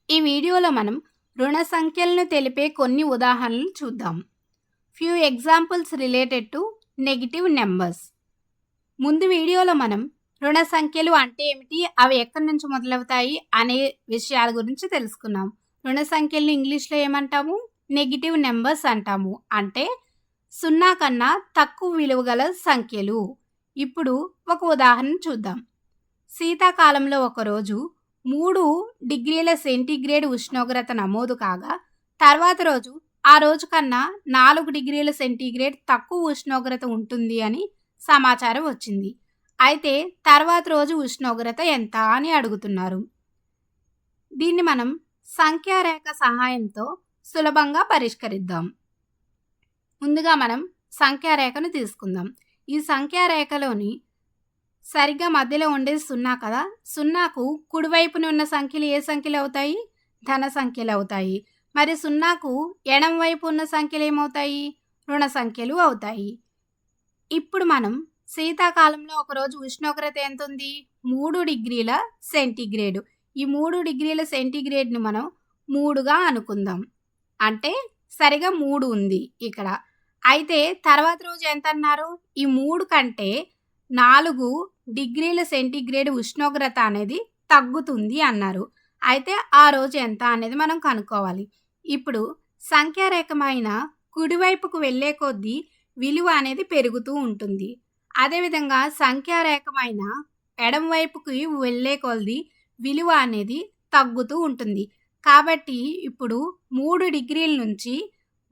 ఈ వీడియోలో మనం రుణ సంఖ్యలను తెలిపే కొన్ని ఉదాహరణలు చూద్దాం. Few examples related to negative numbers. ముందు వీడియోలో మనం రుణ సంఖ్యలు అంటే ఏమిటి, అవి ఎక్కడి నుంచి మొదలవుతాయి అనే విషయాల గురించి తెలుసుకున్నాం. రుణ సంఖ్యలను ఇంగ్లీష్లో ఏమంటాము? నెగటివ్ నెంబర్స్ అంటాము. అంటే 0 కన్నా తక్కువ విలువ గల సంఖ్యలు. ఇప్పుడు ఒక ఉదాహరణ చూద్దాం. శీతాకాలంలో ఒకరోజు 3 డిగ్రీల సెంటీగ్రేడ్ ఉష్ణోగ్రత నమోదు కాగా, తర్వాత రోజు ఆ రోజు కన్నా 4 డిగ్రీల సెంటీగ్రేడ్ తక్కువ ఉష్ణోగ్రత ఉంటుంది అని సమాచారం వచ్చింది. అయితే తర్వాత రోజు ఉష్ణోగ్రత ఎంత అని అడుగుతున్నారు. దీన్ని మనం సంఖ్యారేఖ సహాయంతో సులభంగా పరిష్కరిద్దాం. ముందుగా మనం సంఖ్యారేఖను తీసుకుందాం. ఈ సంఖ్యారేఖలోని సరిగ్గా మధ్యలో ఉండేది 0 కదా. 0కు కుడివైపున ఉన్న సంఖ్యలు ఏ సంఖ్యలు అవుతాయి? ధన సంఖ్యలు అవుతాయి. మరి 0కు ఎడమ వైపు ఉన్న సంఖ్యలు ఏమవుతాయి? రుణ సంఖ్యలు అవుతాయి. ఇప్పుడు మనం శీతాకాలంలో ఒకరోజు ఉష్ణోగ్రత ఎంత ఉంది? 3 డిగ్రీల సెంటీగ్రేడ్. ఈ 3 డిగ్రీల సెంటీగ్రేడ్ని మనం 3గా అనుకుందాం. అంటే సరిగా 3 ఉంది ఇక్కడ. అయితే తర్వాత రోజు ఎంత అన్నారు? ఈ 3 కంటే 4 డిగ్రీల సెంటీగ్రేడ్ ఉష్ణోగ్రత అనేది తగ్గుతుంది అన్నారు. అయితే ఆ రోజు ఎంత అనేది మనం కనుక్కోవాలి. ఇప్పుడు సంఖ్యారేఖమైన కుడివైపుకు వెళ్ళే కొద్దీ విలువ అనేది పెరుగుతూ ఉంటుంది. అదేవిధంగా సంఖ్యారేఖమైన ఎడమ వైపుకి వెళ్ళే కొద్దీ విలువ అనేది తగ్గుతూ ఉంటుంది. కాబట్టి ఇప్పుడు 3 డిగ్రీల నుంచి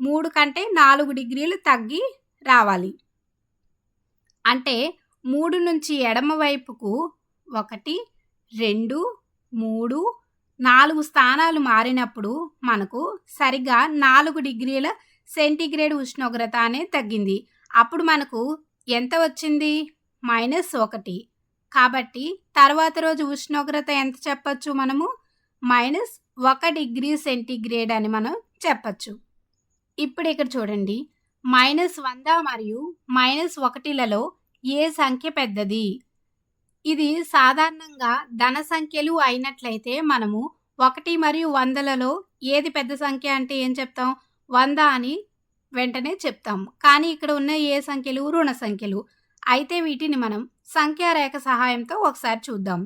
3 కంటే 4 డిగ్రీలు తగ్గి రావాలి. అంటే 3 నుంచి ఎడమ వైపుకు 1, 2, 3, 4 స్థానాలు మారినప్పుడు మనకు సరిగ్గా 4 డిగ్రీల సెంటీగ్రేడ్ ఉష్ణోగ్రత అనేది తగ్గింది. అప్పుడు మనకు ఎంత వచ్చింది? -1. కాబట్టి తర్వాత రోజు ఉష్ణోగ్రత ఎంత చెప్పచ్చు మనము? -1 డిగ్రీ సెంటీగ్రేడ్ అని మనం చెప్పచ్చు. ఇప్పుడు ఇక్కడ చూడండి, -100 మరియు -1లలో ఏ సంఖ్య పెద్దది? ఇది సాధారణంగా ధన సంఖ్యలు అయినట్లయితే మనము 1 మరియు 100లలో ఏది పెద్ద సంఖ్య అంటే ఏం చెప్తాం? 100 అని వెంటనే చెప్తాం. కానీ ఇక్కడ ఉన్న ఏ సంఖ్యలు? రుణ సంఖ్యలు. అయితే వీటిని మనం సంఖ్యారేఖ సహాయంతో ఒకసారి చూద్దాం.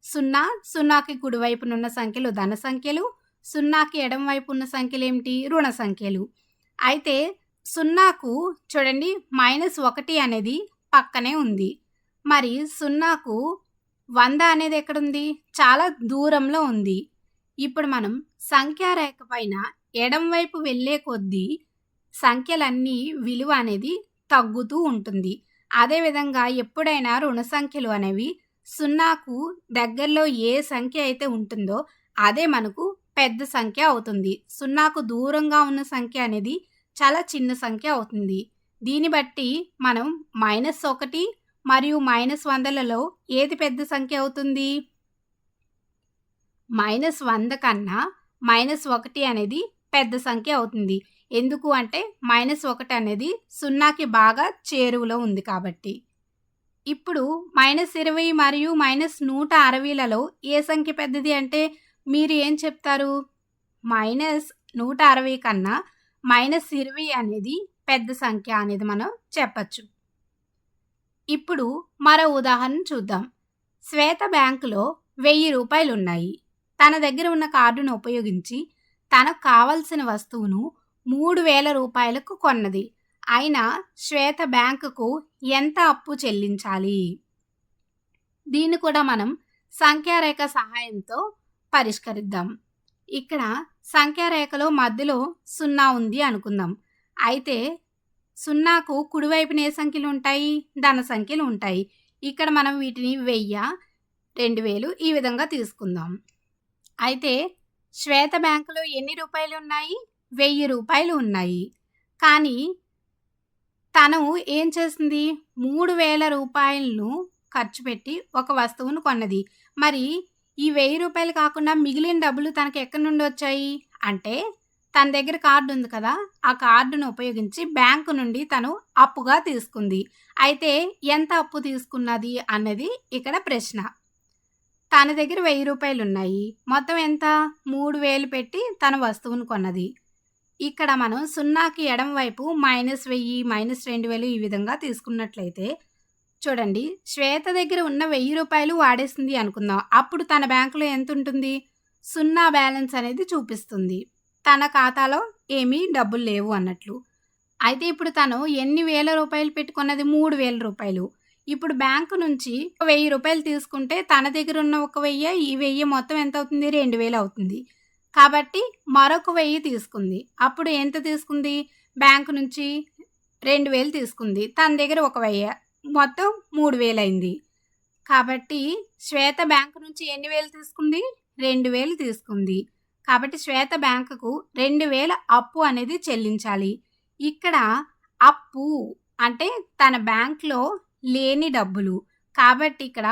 0, 0కి కుడివైపున ఉన్న సంఖ్యలు ధన సంఖ్యలు, 0కి ఎడమ వైపు ఉన్న సంఖ్యలు ఏమిటి? రుణ సంఖ్యలు. అయితే 0కు చూడండి -1 అనేది పక్కనే ఉంది. మరి 0కు 100 అనేది ఎక్కడుంది? చాలా దూరంలో ఉంది. ఇప్పుడు మనం సంఖ్యారేఖ పైన ఎడమ వైపు వెళ్ళే కొద్దీ సంఖ్యలన్నీ విలువ అనేది తగ్గుతూ ఉంటుంది. అదేవిధంగా ఎప్పుడైనా రుణ సంఖ్యలు అనేవి 0కు దగ్గరలో ఏ సంఖ్య అయితే ఉంటుందో అదే మనకు పెద్ద సంఖ్య అవుతుంది. 0కు దూరంగా ఉన్న సంఖ్య అనేది చాలా చిన్న సంఖ్య అవుతుంది. దీన్ని బట్టి మనం -1 మరియు -100లలో ఏది పెద్ద సంఖ్య అవుతుంది? -100 కన్నా -1 అనేది పెద్ద సంఖ్య అవుతుంది. ఎందుకు అంటే -1 అనేది 0కి బాగా చేరువలో ఉంది కాబట్టి. ఇప్పుడు -20 మరియు -160లలో ఏ సంఖ్య పెద్దది అంటే మీరు ఏం చెప్తారు? -160 కన్నా -20 అనేది పెద్ద సంఖ్య అనేది మనం చెప్పచ్చు. ఇప్పుడు మరో ఉదాహరణ చూద్దాం. శ్వేత బ్యాంకులో 1000 రూపాయలు ఉన్నాయి. తన దగ్గర ఉన్న కార్డును ఉపయోగించి తనకు కావలసిన వస్తువును 3000 రూపాయలకు కొన్నది. అయినా శ్వేత బ్యాంకుకు ఎంత అప్పు చెల్లించాలి? దీన్ని కూడా మనం సంఖ్యారేఖ సహాయంతో పరిష్కరిద్దాం. ఇక్కడ సంఖ్యారేఖలో మధ్యలో 0 ఉంది అనుకుందాం. అయితే 0కు కుడివైపున ఏ సంఖ్యలు ఉంటాయి? ధన సంఖ్యలు ఉంటాయి. ఇక్కడ మనం వీటిని 1000, 2000 ఈ విధంగా తీసుకుందాం. అయితే శ్వేత బ్యాంకులో ఎన్ని రూపాయలు ఉన్నాయి? 1000 రూపాయలు ఉన్నాయి. కానీ తను ఏం చేసింది? 3000 రూపాయలను ఖర్చు పెట్టి ఒక వస్తువును కొన్నది. మరి ఈ 1000 రూపాయలు కాకుండా మిగిలిన డబ్బులు తనకు ఎక్కడి నుండి వచ్చాయి? అంటే తన దగ్గర కార్డు ఉంది కదా, ఆ కార్డును ఉపయోగించి బ్యాంకు నుండి తను అప్పుగా తీసుకుంది. అయితే ఎంత అప్పు తీసుకున్నది అన్నది ఇక్కడ ప్రశ్న. తన దగ్గర 1000 రూపాయలు ఉన్నాయి. మొత్తం ఎంత? 3000 పెట్టి తన వస్తువును కొన్నది. ఇక్కడ మనం సున్నాకి ఎడమ వైపు -1000, -2000 ఈ విధంగా తీసుకున్నట్లయితే చూడండి, శ్వేత దగ్గర ఉన్న 1000 రూపాయలు వాడేసింది అనుకుందాం. అప్పుడు తన బ్యాంకులో ఎంత ఉంటుంది? 0 బ్యాలెన్స్ అనేది చూపిస్తుంది. తన ఖాతాలో ఏమీ డబ్బులు లేవు అన్నట్లు. అయితే ఇప్పుడు తను ఎన్ని వేల రూపాయలు పెట్టుకున్నది? 3000 రూపాయలు. ఇప్పుడు బ్యాంకు నుంచి 1000 రూపాయలు తీసుకుంటే తన దగ్గర ఉన్న ఒక 1000, ఈ 1000 మొత్తం ఎంత అవుతుంది? 2000 అవుతుంది. కాబట్టి మరొక 1000 తీసుకుంది. అప్పుడు ఎంత తీసుకుంది? బ్యాంకు నుంచి 2000 తీసుకుంది. తన దగ్గర ఒక 1000, మొత్తం 3000 అయింది. కాబట్టి శ్వేత బ్యాంకు నుంచి ఎన్ని వేలు తీసుకుంది? 2000 తీసుకుంది. కాబట్టి శ్వేత బ్యాంకుకు 2000 అప్పు అనేది చెల్లించాలి. ఇక్కడ అప్పు అంటే తన బ్యాంక్లో లేని డబ్బులు. కాబట్టి ఇక్కడ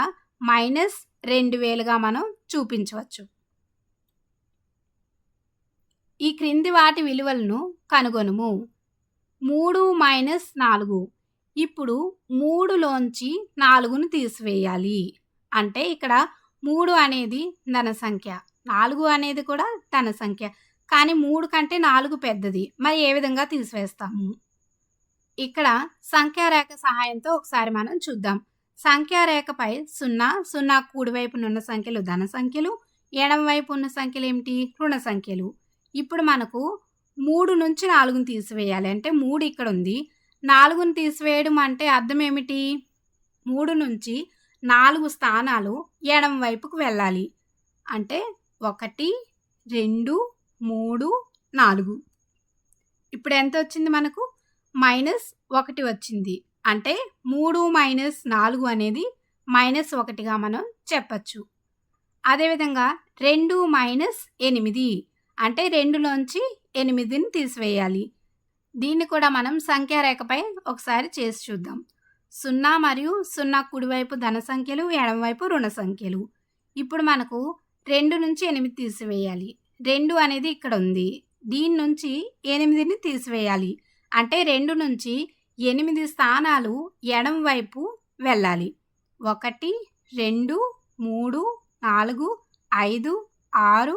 -2000గా మనం చూపించవచ్చు. ఈ క్రింది వాటి విలువలను కనుగొనుము. 3 - 4. ఇప్పుడు 3లోంచి 4ను తీసివేయాలి. అంటే ఇక్కడ 3 అనేది ధన సంఖ్య, 4 అనేది కూడా ధన సంఖ్య. కానీ 3 కంటే 4 పెద్దది. మరి ఏ విధంగా తీసివేస్తాము? ఇక్కడ సంఖ్యారేఖ సహాయంతో ఒకసారి మనం చూద్దాం. సంఖ్యారేఖపై 0, 0 కుడివైపునున్న సంఖ్యలు ధన సంఖ్యలు, ఎడమ వైపు ఉన్న సంఖ్యలు ఏమిటి? రుణ సంఖ్యలు. ఇప్పుడు మనకు 3 నుంచి 4ను తీసివేయాలి. అంటే 3 ఇక్కడ ఉంది. 4ను తీసివేయడం అంటే అర్థం ఏమిటి? 3 నుంచి 4 స్థానాలు ఎడమ వైపుకు వెళ్ళాలి. అంటే 1, 2, 3, 4. ఇప్పుడు ఎంత వచ్చింది మనకు? -1 వచ్చింది. అంటే 3 - 4 అనేది -1గా మనం చెప్పచ్చు. అదేవిధంగా 2 - 8 అంటే 2లోంచి 8ని తీసివేయాలి. దీన్ని కూడా మనం సంఖ్యారేఖపై ఒకసారి చేసి చూద్దాం. 0 మరియు 0 కుడివైపు ధన సంఖ్యలు, ఎడమవైపు రుణ సంఖ్యలు. ఇప్పుడు మనకు 2 నుంచి 8 తీసివేయాలి. 2 అనేది ఇక్కడ ఉంది. దీని నుంచి 8ని తీసివేయాలి. అంటే 2 నుంచి 8 స్థానాలు ఎడమ వైపు వెళ్ళాలి. 1, 2, 3, 4, 5, 6,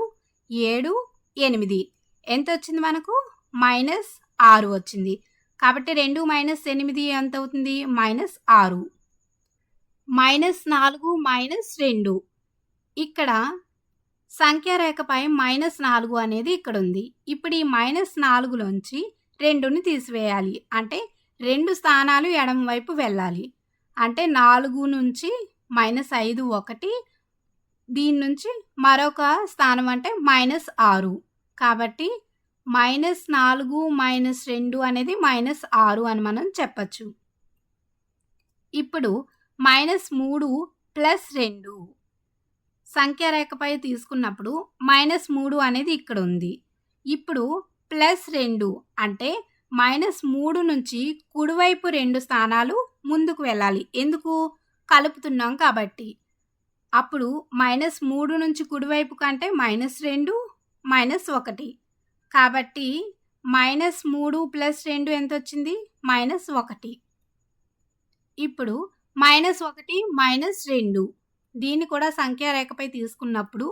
7, 8. ఎంత వచ్చింది మనకు? -6 వచ్చింది. కాబట్టి 2 - 8 ఎంత అవుతుంది? -6. -4 - 2. ఇక్కడ సంఖ్యారేఖపై -4 అనేది ఇక్కడ ఉంది. ఇప్పుడు ఈ -4లోంచి 2ని తీసివేయాలి. అంటే 2 స్థానాలు ఎడమ వైపు వెళ్ళాలి. అంటే 4 నుంచి -5 1, దీని నుంచి మరొక స్థానం అంటే -6. కాబట్టి -4 - 2 అనేది -6 అని మనం చెప్పచ్చు. ఇప్పుడు -3 + 2 సంఖ్యారేఖపై తీసుకున్నప్పుడు -3 అనేది ఇక్కడ ఉంది. ఇప్పుడు +2 అంటే -3 నుంచి కుడివైపు 2 స్థానాలు ముందుకు వెళ్ళాలి. ఎందుకు? కలుపుతున్నాం కాబట్టి. అప్పుడు -3 నుంచి కుడివైపు కంటే -2, -1. కాబట్టి -3 + 2 ఎంత వచ్చింది? -1. ఇప్పుడు -1 - 2 దీన్ని కూడా సంఖ్యారేఖపై తీసుకున్నప్పుడు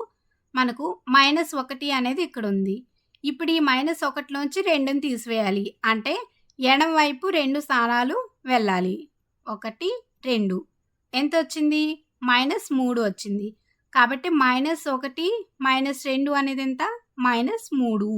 మనకు -1 అనేది ఇక్కడ ఉంది. ఇప్పుడు ఈ -1లోంచి 2ని తీసివేయాలి. అంటే ఎడమ వైపు 2 స్థానాలు వెళ్ళాలి. 1, 2. ఎంత వచ్చింది? -3 వచ్చింది. కాబట్టి -1 - 2 అనేది ఎంత? -3.